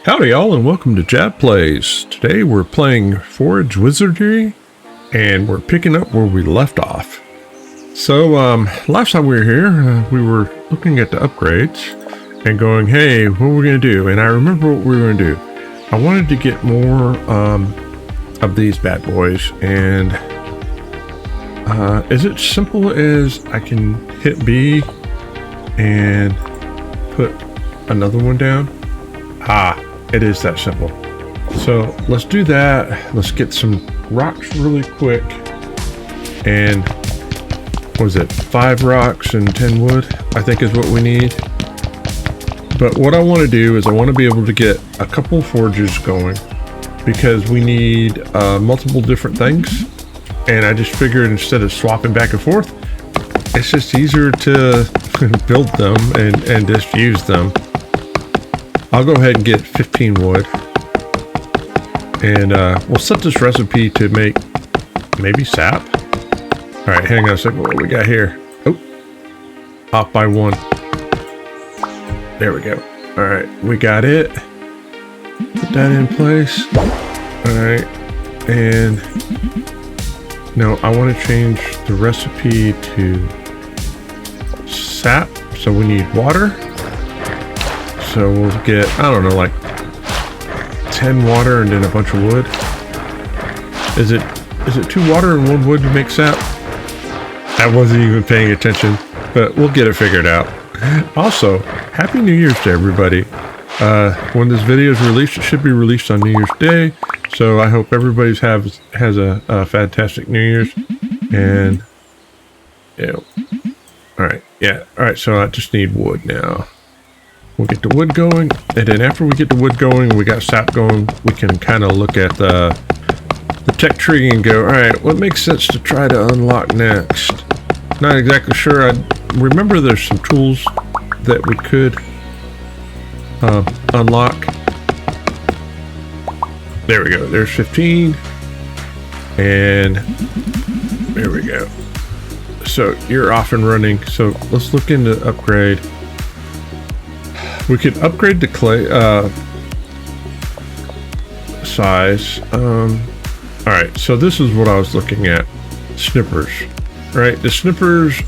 Howdy y'all and welcome to Jab Plays. Today we're playing Forage Wizard and we're picking up where we left off. So last time we were here, we were looking at the upgrades and going, hey, what are we going to do? And I remember what we were going to do. I wanted to get more of these bad boys, and is it simple as I can hit B and put another one down? It is that simple. So let's do that. Let's get some rocks really quick. And what was it? 5 rocks and 10 wood, I think is what we need. But what I want to do is I want to be able to get a couple forages going because we need multiple different things. And I just figured instead of swapping back and forth, it's just easier to build them and just use them. I'll go ahead and get 15 wood, and we'll set this recipe to make maybe sap. All right, hang on a second. What do we got here? Oh, off by 1. There we go. All right, we got it. Put that in place. All right, and now I want to change the recipe to sap. So we need water. So we'll get, I don't know, like 10 water and then a bunch of wood. Is it 2 water and 1 wood to make sap? I wasn't even paying attention, but we'll get it figured out. Also, Happy New Year's to everybody. When this video is released, it should be released on New Year's Day. So I hope everybody has a fantastic New Year's. And, yeah. All right, yeah. All right, so I just need wood now. We'll get the wood going, and then after we get the wood going, we got sap going, we can kind of look at the tech tree and go, all right, what makes sense to try to unlock next? Not exactly sure. I remember there's some tools that we could unlock. There we go. There's 15, and there we go. So you're off and running. So let's look into upgrade. We could upgrade the clay size. All right, so this is what I was looking at. Snippers, right? The snippers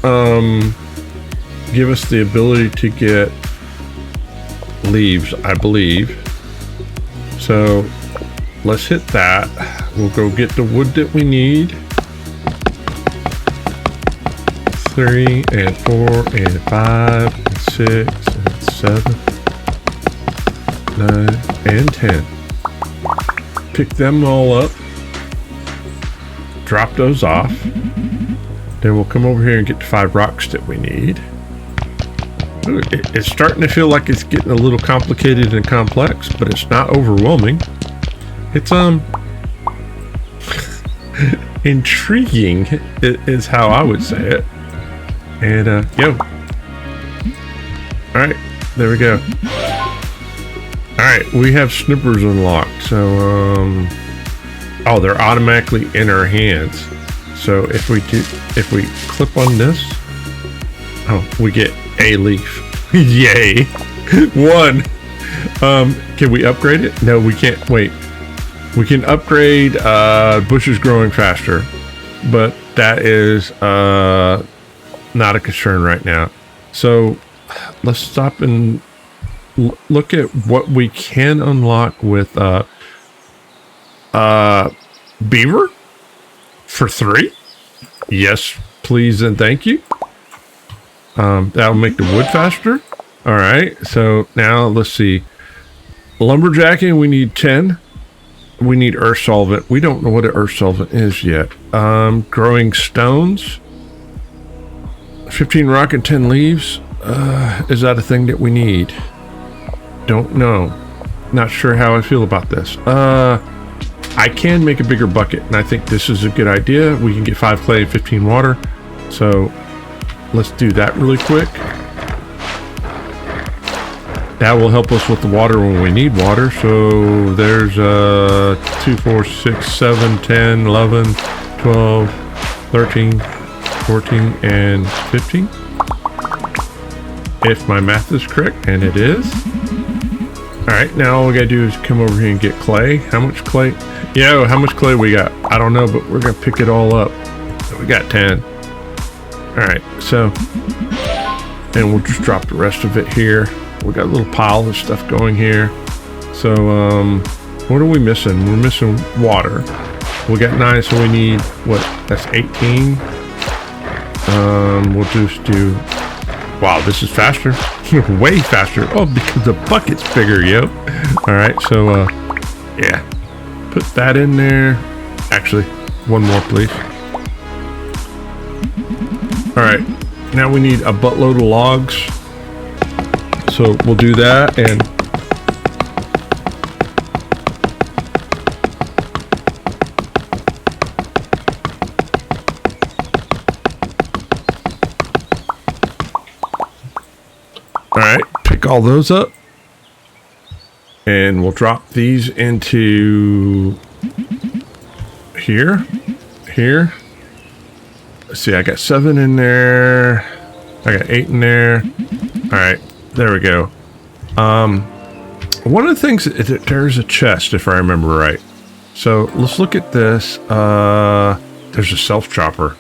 give us the ability to get leaves, I believe. So let's hit that. We'll go get the wood that we need. 3 and 4 and 5 and 6 and 7, 9 and 10. Pick them all up, drop those off. Then we'll come over here and get the 5 rocks that we need. Ooh, it's starting to feel like it's getting a little complicated and complex, but it's not overwhelming. It's intriguing is how I would say it. And yo, all right, there we go. All right, we have snippers unlocked. So oh, they're automatically in our hands. So if we clip on this, oh, we get a leaf. Yay. 1. Can we upgrade it? No, we can't. Wait, we can upgrade bushes growing faster, but that is not a concern right now. So let's stop and look at what we can unlock with beaver for 3. Yes, please and thank you. That'll make the wood faster. All right, so now let's see. Lumberjacking, we need 10. We need earth solvent. We don't know what an earth solvent is yet. Growing stones, 15 rock and 10 leaves. Is that a thing that we need? Don't know. Not sure how I feel about this. I can make a bigger bucket, and I think this is a good idea. We can get 5 clay and 15 water. So let's do that really quick. That will help us with the water when we need water. So there's 2, 4, 6, 7, 10, 11, 12, 13, 14, and 15. If my math is correct, and it is. All right, now all we gotta do is come over here and get clay. How much clay? Yo, how much clay we got? I don't know, but we're gonna pick it all up. So we got 10. All right, so, and we'll just drop the rest of it here. We got a little pile of stuff going here. So, what are we missing? We're missing water. We got 9, so we need, what, that's 18. We'll just do, wow, this is faster. Way faster. Oh, because the bucket's bigger, yo. All right, so, yeah. Put that in there. Actually, one more, please. All right, now we need a buttload of logs. So we'll do that, and all right, pick all those up, and we'll drop these into here. Let's see, I got 7 in there. I got 8 in there. All right, there we go. One of the things, there's a chest, if I remember right. So let's look at this. There's a self chopper.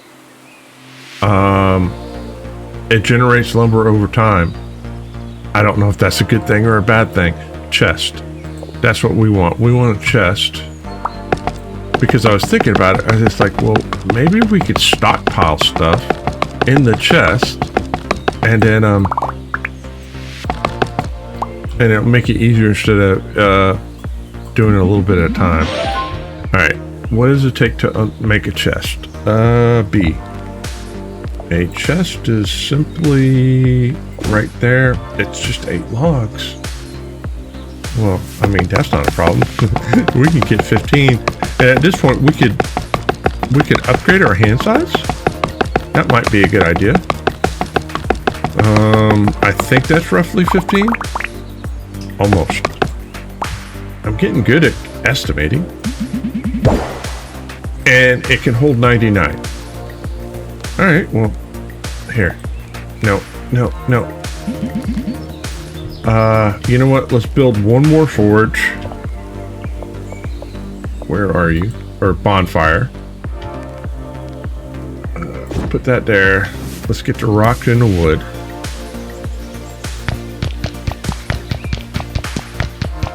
It generates lumber over time. I don't know if that's a good thing or a bad thing. Chest. That's what we want. We want a chest. Because I was thinking about it, I was just like, well, maybe we could stockpile stuff in the chest, and then and it'll make it easier instead of doing it a little bit at a time. All right, what does it take to make a chest? B. A chest is simply right there. It's just 8 logs. Well, I mean, that's not a problem. We can get 15. And at this point, we could upgrade our hand size. That might be a good idea. I think that's roughly 15. Almost. I'm getting good at estimating. And it can hold 99. All right, well, here. No. You know what? Let's build one more forge. Where are you? Or bonfire. Put that there. Let's get the rock and the wood.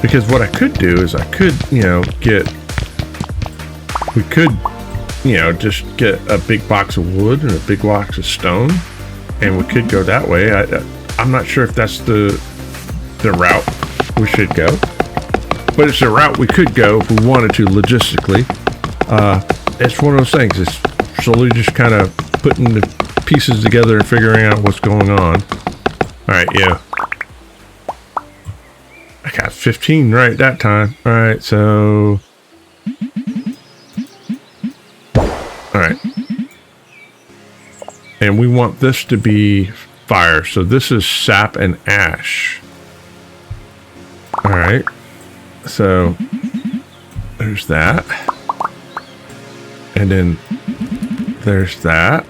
Because what I could do is I could, just get a big box of wood and a big box of stone, and we could go that way. I'm not sure if that's the route we should go, but it's a route we could go if we wanted to logistically. It's one of those things. It's slowly just kind of putting the pieces together and figuring out what's going on. All right, yeah. I got 15 right that time. All right, so... All right. And we want this to be fire. So this is sap and ash. All right. So there's that. And then there's that.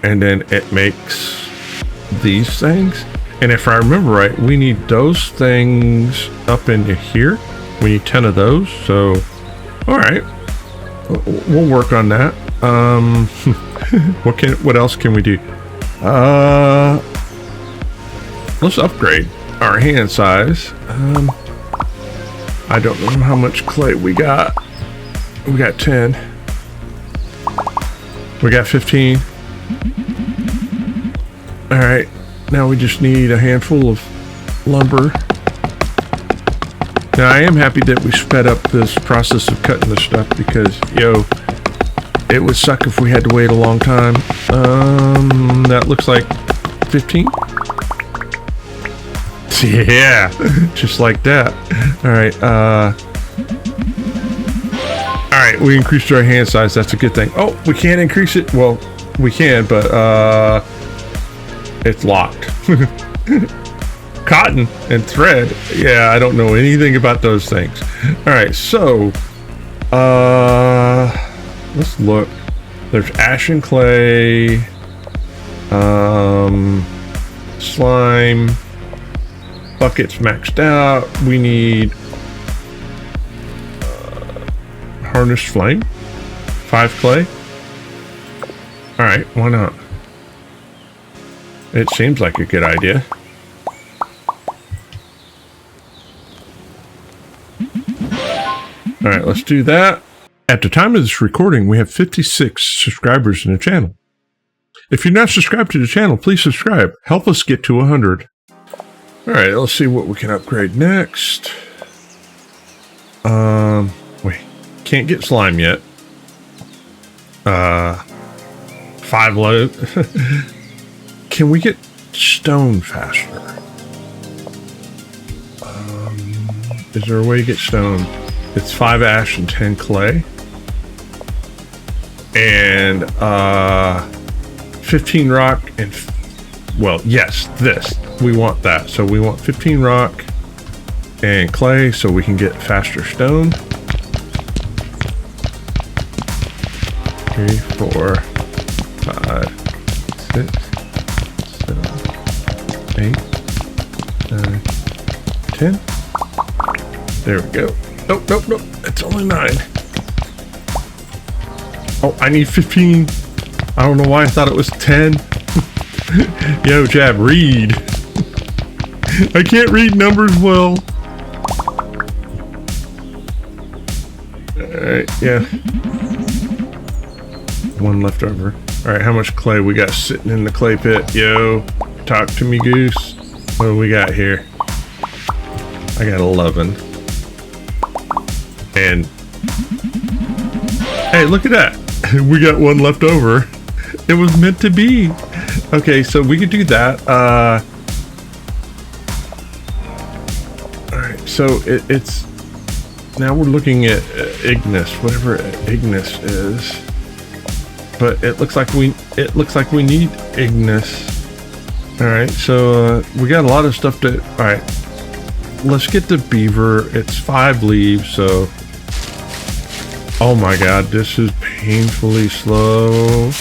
And then it makes these things. And if I remember right, we need those things up into here. We need 10 of those. So, all right. We'll work on that. What else can we do? Let's upgrade our hand size. I don't know how much clay we got. We got 10. We got 15. All right. Now we just need a handful of lumber. Now I am happy that we sped up this process of cutting the stuff because, it would suck if we had to wait a long time. That looks like 15. Yeah, just like that. All right, we increased our hand size. That's a good thing. Oh, we can't increase it. Well, we can, but it's locked. Cotton and thread. Yeah, I don't know anything about those things. All right, so let's look. There's ash and clay, slime. bucket's maxed out. We need harnessed flame, 5 clay. All right, why not? It seems like a good idea. All right, let's do that. At the time of this recording, we have 56 subscribers in the channel. If you're not subscribed to the channel, please subscribe. Help us get to 100. All right, let's see what we can upgrade next. Wait, can't get slime yet. 5 load. Can we get stone faster? Is there a way to get stone? It's 5 ash and 10 clay. And 15 rock and well, yes, this. We want that. So we want 15 rock and clay so we can get faster stone. 3, 4, 5, 6, 7, 8, 9, 10. There we go. Nope, nope, nope. It's only 9. Oh, I need 15. I don't know why I thought it was 10. Yo, Jab, read. I can't read numbers well. Alright, yeah. 1 left over. Alright, how much clay we got sitting in the clay pit? Yo, talk to me, goose. What do we got here? I got 11. And hey, look at that. We got 1 left over. It was meant to be. Okay, so we could do that. Alright, so it's now we're looking at Ignis, whatever Ignis is. But it looks like we need Ignis. Alright, so we got a lot of stuff to alright. Let's get the beaver. It's 5 leaves, so oh my god, this is painfully slow.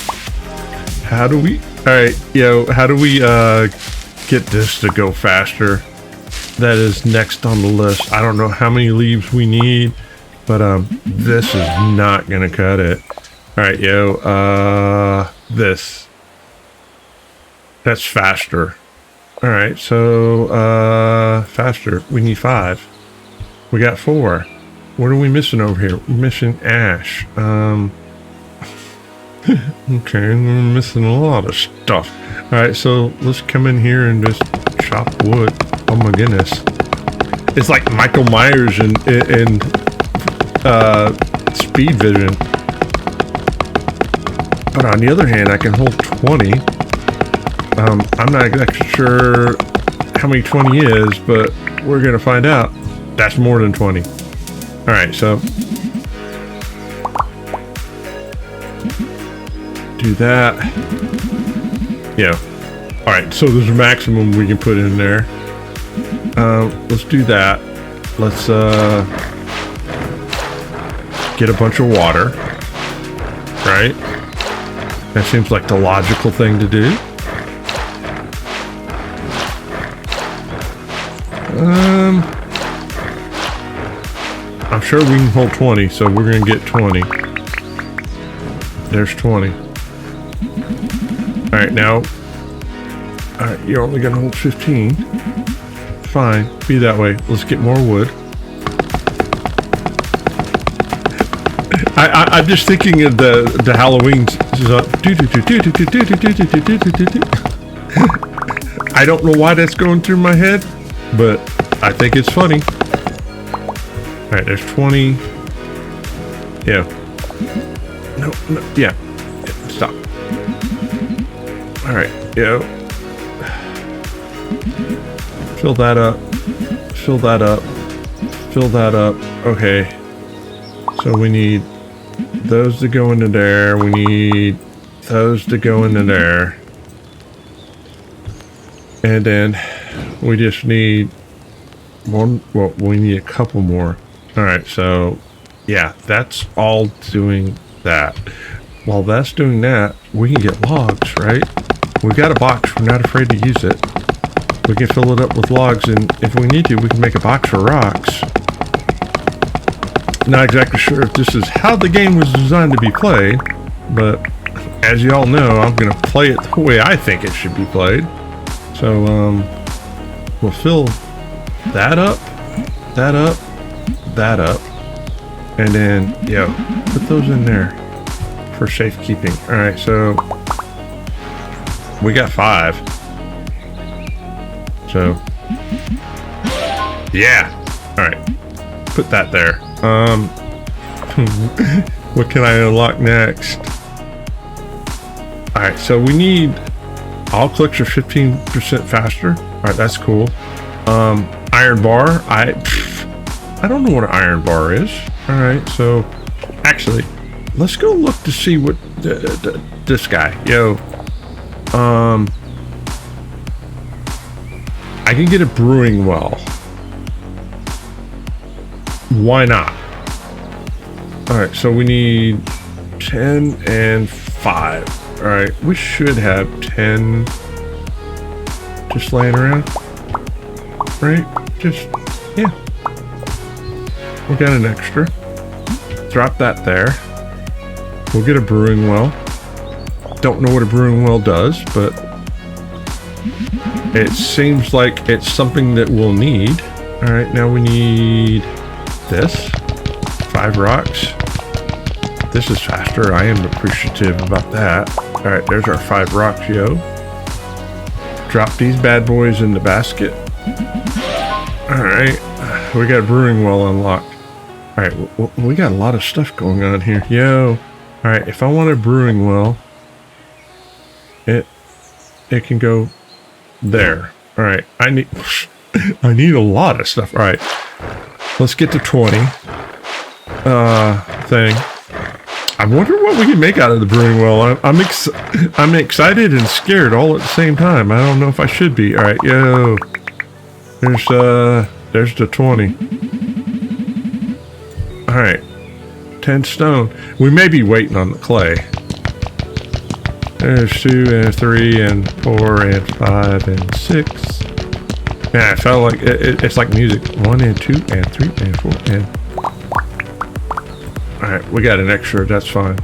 How do we... Alright, yo, how do we get this to go faster? That is next on the list. I don't know how many leaves we need, but this is not gonna cut it. Alright, yo, this. That's faster. Alright, so faster. We need 5. We got 4. What are we missing over here? We're missing ash. Okay, we're missing a lot of stuff. Alright, so let's come in here and just chop wood. Oh my goodness. It's like Michael Myers in Speed Vision. But on the other hand, I can hold 20. I'm not exactly sure how many 20 is, but we're going to find out. That's more than 20. Alright, so do that. Yeah. Alright, so there's a maximum we can put in there. Let's do that. Let's get a bunch of water. Right? That seems like the logical thing to do. I'm sure we can hold 20, so we're gonna get 20. There's 20. Alright, now you're only gonna hold 15. Fine, be that way. Let's get more wood. I'm just thinking of the Halloween. I don't know why that's going through my head, but I think it's funny. Alright, there's 20. Yeah. No, yeah. Stop. Alright, yo. Fill that up. Fill that up. Fill that up. Okay. So we need those to go into there. We need those to go into there. And then we just need one. Well, we need a couple more. Alright, so yeah, that's all doing that. While that's doing that, we can get logs, right? We've got a box. We're not afraid to use it. we can fill it up with logs, and if we need to, we can make a box for rocks. Not exactly sure if this is how the game was designed to be played, but as you all know, I'm going to play it the way I think it should be played. So, we'll fill that up, that up, that up, and then, put those in there for safekeeping. All right, so we got 5. So, yeah. All right, put that there. What can I unlock next? All right, so we need all clicks are 15% faster. All right, that's cool. Iron bar. I don't know what an iron bar is. All right, so actually, let's go look to see what this guy. I can get a brewing well. Why not? All right, so we need 10 and 5. All right, we should have 10 just laying around, right? Yeah. We got an extra. Drop that there. We'll get a brewing well. Don't know what a brewing well does, but it seems like it's something that we'll need. All right, now we need this. 5 rocks. This is faster. I am appreciative about that. All right, there's our 5 rocks, Drop these bad boys in the basket. All right, we got a brewing well unlocked. All right, we got a lot of stuff going on here, All right, if I want a brewing well, it can go there. All right, I need a lot of stuff. All right, let's get to 20 thing. I wonder what we can make out of the brewing well. I'm excited and scared all at the same time. I don't know if I should be. All right, there's the 20. All right, 10 stone. We may be waiting on the clay. There's 2 and 3 and 4 and 5 and 6. Yeah, it felt like it's like music. 1 and 2 and 3 and 4 and. All right, we got an extra. That's fine.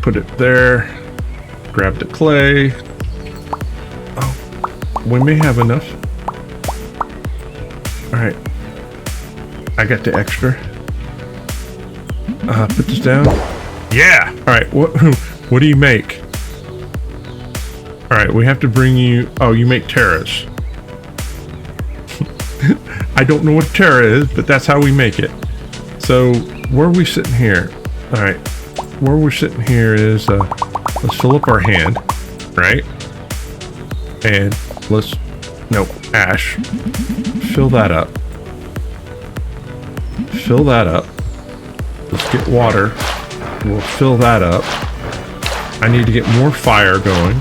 Put it there. Grab the clay. Oh, we may have enough. All right, I got the extra. Put this down. Yeah. All right. What do you make? All right, we have to bring you. Oh, you make terras. I don't know what a terra is, but that's how we make it. So where are we sitting here? All right, where we're sitting here is let's fill up our hand, right? And ash. Fill that up. Fill that up. Let's get water. We'll fill that up. I need to get more fire going.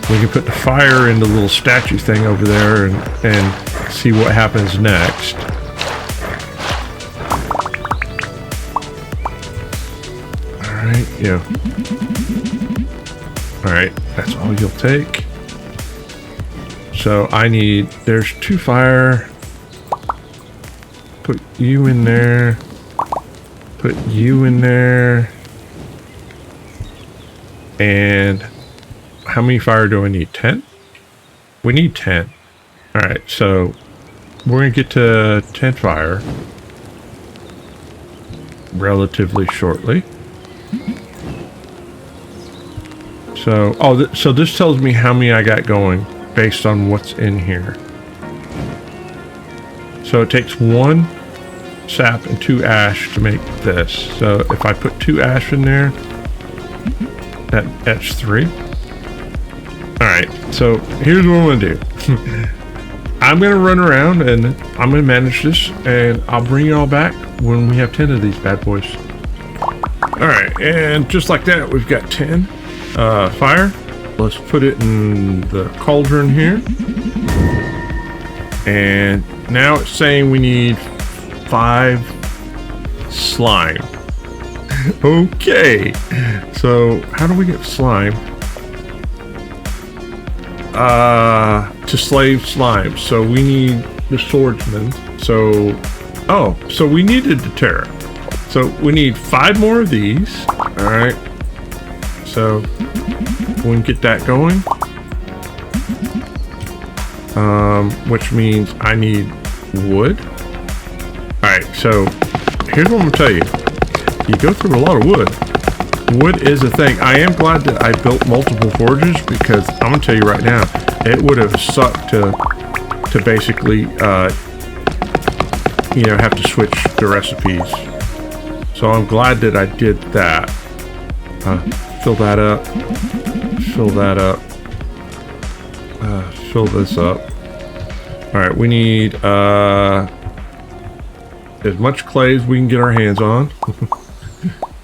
We can put the fire in the little statue thing over there and see what happens next. Alright, Alright, that's all you'll take. So there's 2 fire. Put you in there. Put you in there. And how many fire do I need? 10? We need 10. Alright, so we're going to get to 10 fire relatively shortly. So, so this tells me how many I got going based on what's in here. So it takes 1 sap and 2 ash to make this. So if I put 2 ash in there, that's 3. Alright, so here's what I'm going to do. I'm going to run around and I'm going to manage this, and I'll bring you all back when we have 10 of these bad boys. Alright, and just like that, we've got 10 fire. Let's put it in the cauldron here. And now it's saying we need 5 slime. Okay, so how do we get slime? to slay slime. So we need the swordsman. So, so we needed the terror. So we need 5 more of these. All right. So we can get that going. Which means I need wood. All right. So here's what I'm gonna tell you. You go through a lot of wood. Wood is a thing. I am glad that I built multiple forges because I'm gonna tell you right now, it would have sucked to basically, you know, have to switch the recipes. So I'm glad that I did that. Fill that up. Fill that up. Fill this up. All right, we need as much clay as we can get our hands on.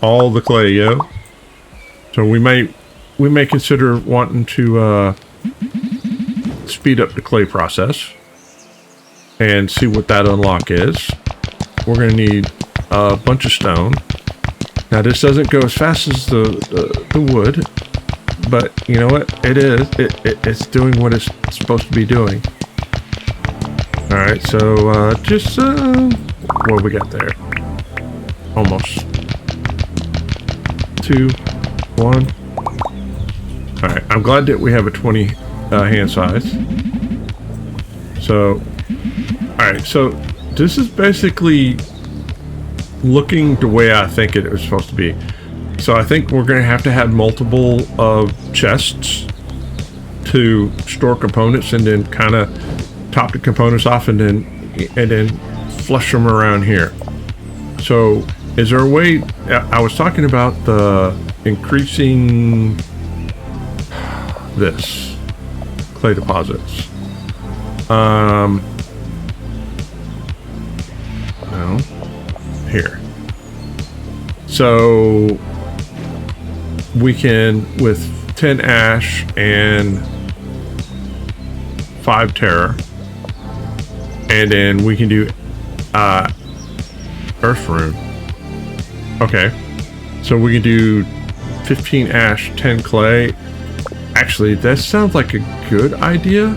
All the clay, yo. So we may consider wanting to speed up the clay process and see what that unlock is. We're gonna need a bunch of stone. Now this doesn't go as fast as the wood, but you know what? It's doing what it's supposed to be doing. All right, so just what we got there? Almost. 2, 1. All right, I'm glad that we have a 20 hand size. So, all right, so this is basically looking the way I think it was supposed to be. So I think we're going to have multiple chests to store components and then kind of top the components off and then flush them around here. So is there a way? I was talking about the increasing this clay deposits. No, here. So we can, with 10 ash and 5 terror, and then we can do earth rune. Okay, so we can do 15 ash, 10 clay. Actually, that sounds like a good idea.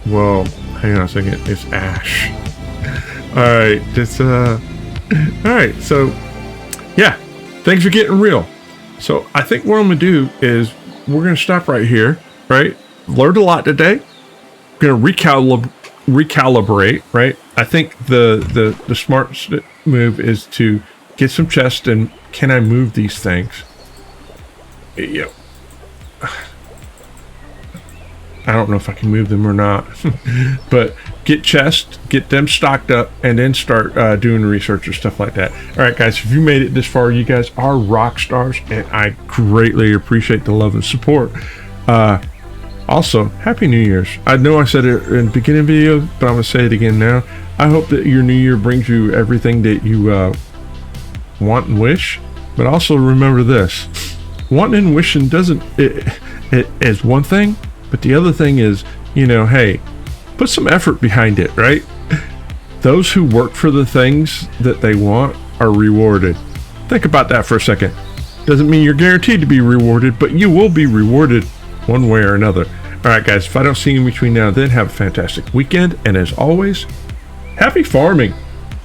Well, hang on a second. It's ash. All right, just all right. So, yeah, things are getting real. So I think what I'm gonna do is we're gonna stop right here. Right, learned a lot today. Gonna recalibrate. Right. I think the smart move is to get some chests and can I move these things? Yep. I don't know if I can move them or not, but get chests, get them stocked up, and then start doing research or stuff like that. All right, guys, if you made it this far, you guys are rock stars, and I greatly appreciate the love and support. Also, Happy New Year's. I know I said it in the beginning video, but I'm gonna say it again now. I hope that your new year brings you everything that you want and wish, but also remember this: wanting and wishing doesn't it is one thing, but the other thing is, you know, hey, put some effort behind it, right? Those who work for the things that they want are rewarded. Think about that for a second. Doesn't mean you're guaranteed to be rewarded, but you will be rewarded one way or another. All right, guys, if I don't see you in between now and then, have a fantastic weekend, and as always, happy farming.